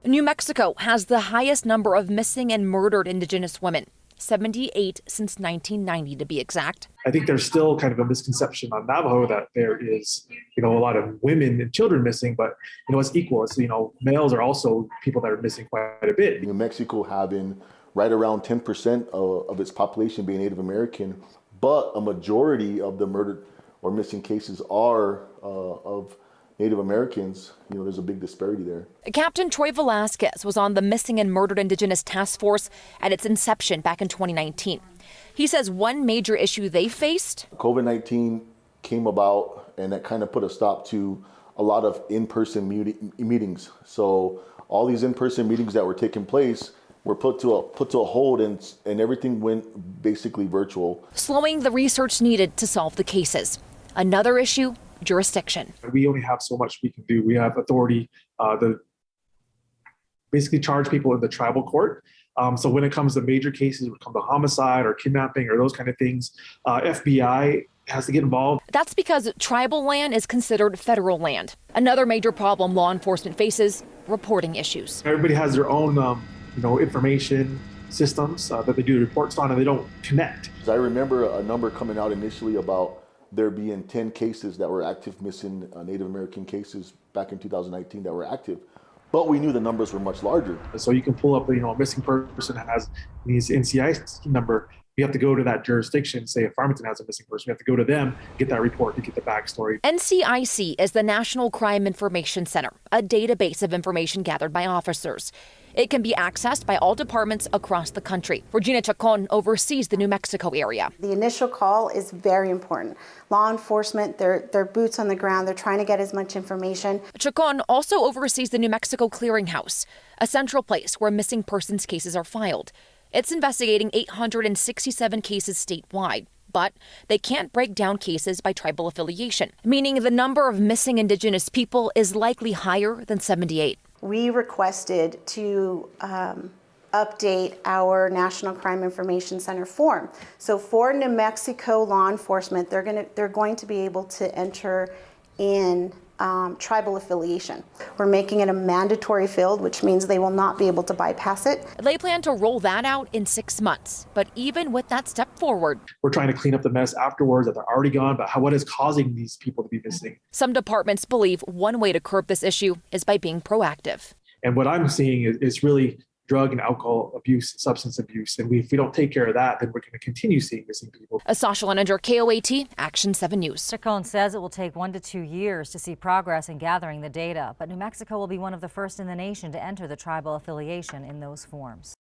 New Mexico has the highest number of missing and murdered Indigenous women, 78 since 1990 to be exact. I think there's still kind of a misconception on Navajo that there is, a lot of women and children missing, but, it's equal. It's, males are also people that are missing quite a bit. New Mexico having right around 10% of its population being Native American, but a majority of the murdered or missing cases are of Native Americans. There's a big disparity there. Captain Troy Velasquez was on the Missing and Murdered Indigenous Task Force at its inception back in 2019. He says one major issue they faced. COVID-19 came about, and that kind of put a stop to a lot of in-person meetings. So all these in-person meetings that were taking place were put to a hold, and everything went basically virtual. Slowing the research needed to solve the cases. Another issue, jurisdiction. We only have so much we can do. We have authority to basically charge people in the tribal court. So when it comes to major cases, when it comes to homicide or kidnapping or those kind of things, FBI has to get involved. That's because tribal land is considered federal land. Another major problem law enforcement faces, reporting issues. Everybody has their own information systems that they do the reports on, and they don't connect. I remember a number coming out initially about there being 10 cases that were active missing Native American cases back in 2019 that were active, but we knew the numbers were much larger. So you can pull up, a missing person has these NCI number. You have to go to that jurisdiction. Say if Farmington has a missing person, we have to go to them, get that report, to get the backstory. NCIC is the National Crime Information Center, a database of information gathered by officers. It can be accessed by all departments across the country. Regina Chacon oversees the New Mexico area. The initial call is very important. Law enforcement, they're boots on the ground. They're trying to get as much information. Chacon also oversees the New Mexico Clearinghouse, a central place where missing persons cases are filed. It's investigating 867 cases statewide, but they can't break down cases by tribal affiliation, meaning the number of missing Indigenous people is likely higher than 78. We requested to update our National Crime Information Center form. So for New Mexico law enforcement, they're going to be able to enter in tribal affiliation. We're making it a mandatory field, which means they will not be able to bypass it. They plan to roll that out in 6 months. But even with that step forward, we're trying to clean up the mess afterwards that they're already gone, but what is causing these people to be missing? Some departments believe one way to curb this issue is by being proactive. And what I'm seeing is really drug and alcohol abuse, substance abuse. And if we don't take care of that, then we're going to continue seeing missing people. Sasha Leninger, KOAT, Action 7 News. Chacon says it will take 1 to 2 years to see progress in gathering the data, but New Mexico will be one of the first in the nation to enter the tribal affiliation in those forms.